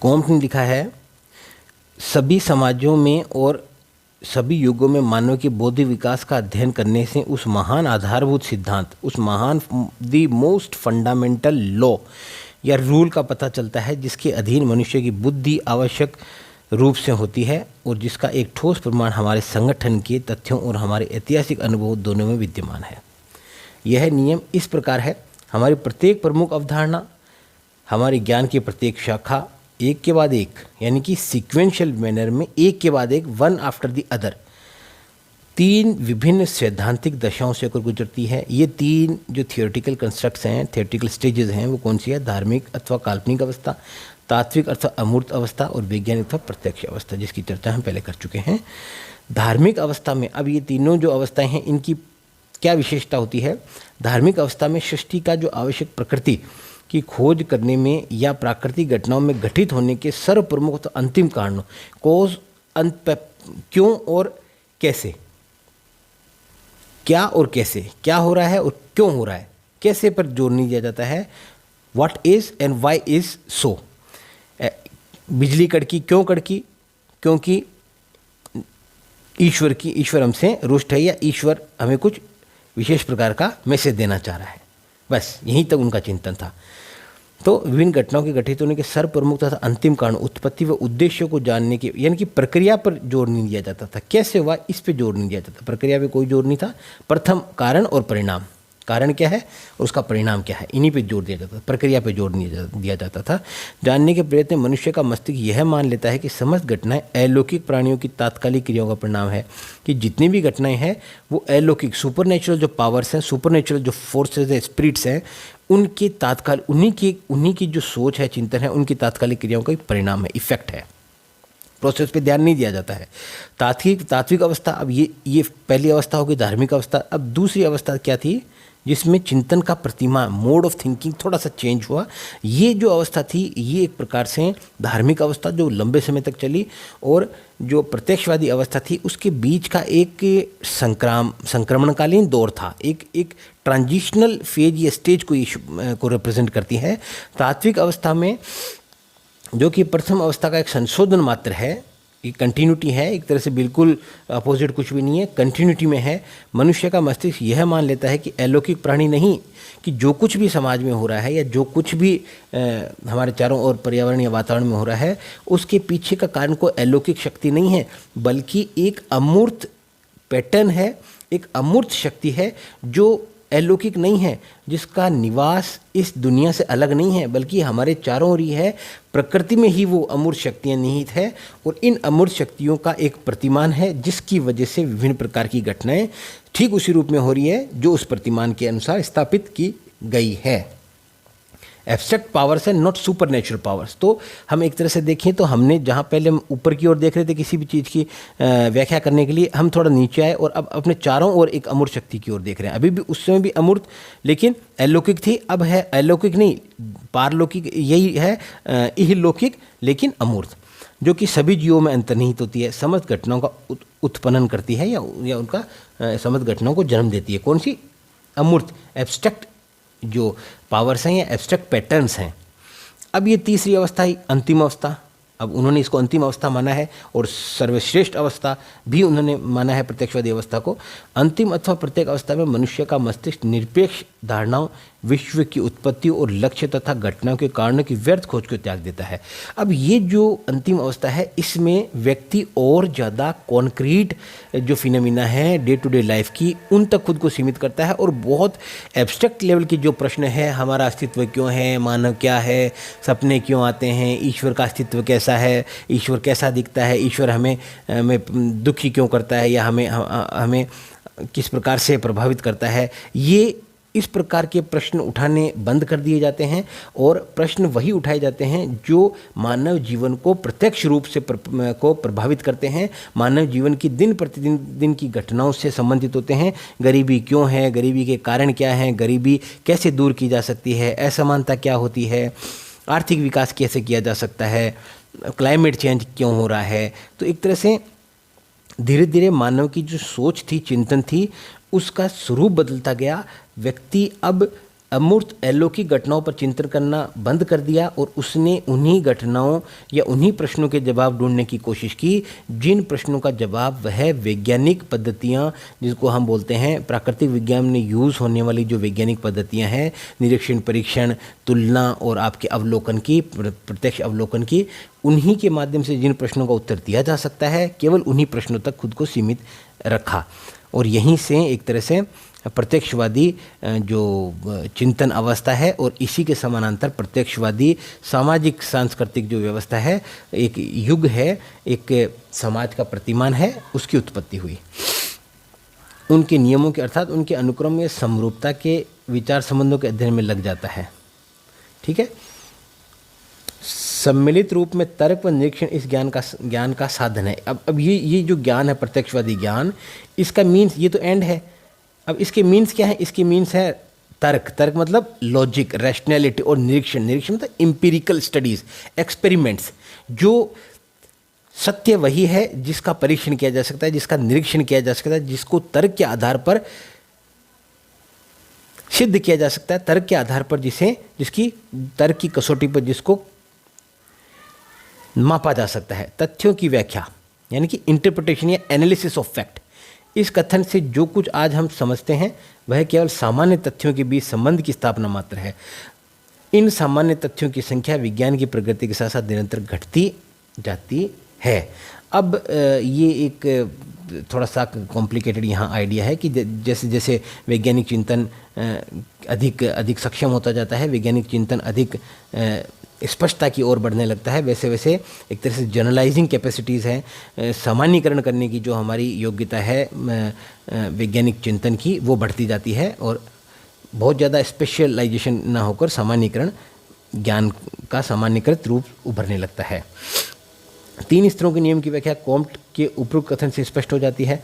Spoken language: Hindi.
कॉम्ट ने लिखा है, सभी समाजों में और सभी युगों में मानव के बौद्धिक विकास का अध्ययन करने से उस महान आधारभूत सिद्धांत, उस महान द मोस्ट फंडामेंटल लॉ या रूल का पता चलता है जिसके अधीन मनुष्य की बुद्धि आवश्यक रूप से होती है और जिसका एक ठोस प्रमाण हमारे संगठन के तथ्यों और हमारे ऐतिहासिक अनुभव दोनों में विद्यमान है। यह नियम इस प्रकार है, हमारी प्रत्येक प्रमुख अवधारणा, हमारे ज्ञान की प्रत्येक शाखा एक के बाद एक, यानी कि सीक्वेंशियल मैनर में एक के बाद एक, वन आफ्टर द अदर, तीन विभिन्न सैद्धांतिक दशाओं से होकर गुजरती है। ये तीन जो थियोरेटिकल कंस्ट्रक्ट्स हैं, थियोरेटिकल स्टेजेस हैं, वो कौन सी है? धार्मिक अथवा काल्पनिक अवस्था, तात्विक अथवा अमूर्त अवस्था और वैज्ञानिक अथवा प्रत्यक्ष अवस्था, जिसकी चर्चा हम पहले कर चुके हैं। धार्मिक अवस्था में अब ये तीनों जो अवस्थाएं हैं, इनकी क्या विशेषता होती है? धार्मिक अवस्था में सृष्टि का जो आवश्यक प्रकृति की खोज करने में या प्राकृतिक घटनाओं में घटित होने के सर्वप्रमुख तो अंतिम कारणों, कोज, क्यों और कैसे, क्या और कैसे, क्या हो रहा है और क्यों हो रहा है, कैसे पर जोर नहीं दिया जाता है। What is and why is so. बिजली कड़की, क्यों कड़की? क्योंकि ईश्वर हमसे रुष्ट है या ईश्वर हमें कुछ विशेष प्रकार का मैसेज देना चाह रहा है। बस यहीं तक उनका चिंतन था। तो विभिन्न घटनाओं के घटित होने के सर्वप्रमुख तथा अंतिम कारण, उत्पत्ति व उद्देश्यों को जानने के, यानी कि प्रक्रिया पर जोर नहीं दिया जाता था। कैसे हुआ, इस पे जोर नहीं दिया जाता। प्रक्रिया पे कोई जोर नहीं था। प्रथम कारण और परिणाम, कारण क्या है और उसका परिणाम क्या है, इन्हीं पे जोर दिया जाता था। प्रक्रिया पे जोर नहीं दिया जाता था। जानने के प्रयत्न में मनुष्य का मस्तिष्क यह मान लेता है कि समस्त घटनाएं अलौकिक प्राणियों की तात्कालिक क्रियाओं का परिणाम है, कि जितनी भी घटनाएं हैं वो अलौकिक, सुपरनेचुरल जो पावर्स हैं, सुपरनेचुरल जो फोर्सेज हैं, स्पिरिट्स हैं, उनके तात्काल, उन्हीं की जो सोच है, चिंतन है, उनकी तात्कालिक क्रियाओं का परिणाम है, इफेक्ट है। प्रोसेस पे ध्यान नहीं दिया जाता है। तात्विक अवस्था, अब ये पहली अवस्था होगी धार्मिक अवस्था। अब दूसरी अवस्था क्या थी, जिसमें चिंतन का प्रतिमा, मोड ऑफ थिंकिंग थोड़ा सा चेंज हुआ। ये जो अवस्था थी, ये एक प्रकार से धार्मिक अवस्था जो लंबे समय तक चली, और जो प्रत्यक्षवादी अवस्था थी उसके बीच का एक संक्रमणकालीन दौर था, एक ट्रांजिशनल फेज या स्टेज को रिप्रेजेंट करती है। तात्विक अवस्था में, जो कि प्रथम अवस्था का एक संशोधन मात्र है, ये कंटिन्यूटी है, एक तरह से बिल्कुल अपोजिट कुछ भी नहीं है, कंटिन्यूटी में है। मनुष्य का मस्तिष्क यह मान लेता है कि अलौकिक प्राणी नहीं, कि जो कुछ भी समाज में हो रहा है या जो कुछ भी हमारे चारों ओर पर्यावरण या वातावरण में हो रहा है, उसके पीछे का कारण कोई अलौकिक शक्ति नहीं है, बल्कि एक अमूर्त पैटर्न है, एक अमूर्त शक्ति है जो अलौकिक नहीं है, जिसका निवास इस दुनिया से अलग नहीं है, बल्कि हमारे चारों ओर ही है। प्रकृति में ही वो अमूर्त शक्तियाँ निहित है, और इन अमूर्त शक्तियों का एक प्रतिमान है, जिसकी वजह से विभिन्न प्रकार की घटनाएं ठीक उसी रूप में हो रही है जो उस प्रतिमान के अनुसार स्थापित की गई है। एब्स्ट्रैक्ट पावर्स है, नॉट सुपर नेचुरल पावर्स। तो हम एक तरह से देखें तो हमने जहाँ पहले हम ऊपर की ओर देख रहे थे किसी भी चीज़ की व्याख्या करने के लिए, हम थोड़ा नीचे आए और अब अपने चारों ओर एक अमूर्त शक्ति की ओर देख रहे हैं। अभी भी उस समय भी अमूर्त, लेकिन अलौकिक थी, अब है अलौकिक नहीं, पारलौकिक, यही है, इहलौकिक लेकिन अमूर्त, जो कि सभी जीवों में अंतर्निहित होती है, समस्त घटनाओं का उत्पन्न करती है या उनका समस्त घटनाओं को जन्म देती है। कौन सी? अमूर्त, एब्स्ट्रैक्ट जो पावर्स हैं या एब्स्ट्रैक्ट पैटर्न्स हैं। अब ये तीसरी अवस्था ही अंतिम अवस्था, अब उन्होंने इसको अंतिम अवस्था माना है, और सर्वश्रेष्ठ अवस्था भी उन्होंने माना है प्रत्यक्षवादी अवस्था को। अंतिम अथवा प्रत्येक अवस्था में मनुष्य का मस्तिष्क निरपेक्ष धारणाओं, विश्व की उत्पत्ति और लक्ष्य तथा घटनाओं के कारणों की व्यर्थ खोज को त्याग देता है। अब ये जो अंतिम अवस्था है, इसमें व्यक्ति और ज़्यादा कॉन्क्रीट जो फिनोमिना है डे टू डे लाइफ की, उन तक खुद को सीमित करता है, और बहुत एब्स्ट्रैक्ट लेवल के जो प्रश्न है, हमारा अस्तित्व क्यों है, मानव क्या है, सपने क्यों आते हैं, ईश्वर का अस्तित्व कैसा है, ईश्वर कैसा दिखता है, ईश्वर हमें दुखी क्यों करता है, या हमें किस प्रकार से प्रभावित करता है, ये इस प्रकार के प्रश्न उठाने बंद कर दिए जाते हैं, और प्रश्न वही उठाए जाते हैं जो मानव जीवन को प्रत्यक्ष रूप से प्रभावित करते हैं, मानव जीवन की दिन प्रतिदिन की घटनाओं से संबंधित होते हैं। गरीबी क्यों है, गरीबी के कारण क्या हैं, गरीबी कैसे दूर की जा सकती है, असमानता क्या होती है, आर्थिक विकास कैसे किया जा सकता है, क्लाइमेट चेंज क्यों हो रहा है। तो एक तरह से धीरे धीरे मानव की जो सोच थी, चिंतन थी, उसका स्वरूप बदलता गया। व्यक्ति अब अमूर्त अलौकिक घटनाओं पर चिंतन करना बंद कर दिया और उसने उन्हीं घटनाओं या उन्हीं प्रश्नों के जवाब ढूंढने की कोशिश की जिन प्रश्नों का जवाब वह वैज्ञानिक पद्धतियां, जिसको हम बोलते हैं प्राकृतिक विज्ञान में यूज़ होने वाली जो वैज्ञानिक पद्धतियां हैं, निरीक्षण, परीक्षण, तुलना और आपके अवलोकन की, प्रत्यक्ष अवलोकन की, उन्हीं के माध्यम से जिन प्रश्नों का उत्तर दिया जा सकता है, केवल उन्हीं प्रश्नों तक खुद को सीमित रखा। और यहीं से एक तरह से प्रत्यक्षवादी जो चिंतन अवस्था है और इसी के समानांतर प्रत्यक्षवादी सामाजिक सांस्कृतिक जो व्यवस्था है, एक युग है, एक समाज का प्रतिमान है, उसकी उत्पत्ति हुई। उनके नियमों के अर्थात उनके अनुक्रम में समरूपता के विचार संबंधों के अध्ययन में लग जाता है। ठीक है। सम्मिलित रूप में तर्क व निरीक्षण इस ज्ञान का साधन है। अब ये जो ज्ञान है प्रत्यक्षवादी ज्ञान, इसका मीन्स, ये तो एंड है। अब इसके मीन्स क्या है? इसके मीन्स है तर्क मतलब लॉजिक, रैशनैलिटी, और निरीक्षण मतलब एम्पिरिकल स्टडीज, एक्सपेरिमेंट्स। जो सत्य वही है जिसका परीक्षण किया जा सकता है, जिसका निरीक्षण किया जा सकता है, जिसको तर्क के आधार पर सिद्ध किया जा सकता है, तर्क के आधार पर जिसकी तर्क की कसौटी पर जिसको मापा जा सकता है। तथ्यों की व्याख्या यानी कि इंटरप्रिटेशन या एनालिसिस ऑफ फैक्ट। इस कथन से जो कुछ आज हम समझते हैं वह केवल सामान्य तथ्यों के बीच संबंध की स्थापना मात्र है। इन सामान्य तथ्यों की संख्या विज्ञान की प्रगति के साथ साथ निरंतर घटती जाती है। अब ये एक थोड़ा सा कॉम्प्लिकेटेड यहाँ आइडिया है कि जैसे जैसे वैज्ञानिक चिंतन अधिक सक्षम होता जाता है, वैज्ञानिक चिंतन अधिक स्पष्टता की ओर बढ़ने लगता है, वैसे वैसे एक तरह से जनरलाइजिंग कैपेसिटीज़ हैं, सामान्यकरण करने की जो हमारी योग्यता है वैज्ञानिक चिंतन की, वो बढ़ती जाती है और बहुत ज़्यादा स्पेशलाइजेशन ना होकर सामान्यकरण, ज्ञान का सामान्यकृत रूप उभरने लगता है। 3 स्तरों के नियम की व्याख्या कॉम्ट के उपरोक्त कथन से स्पष्ट हो जाती है।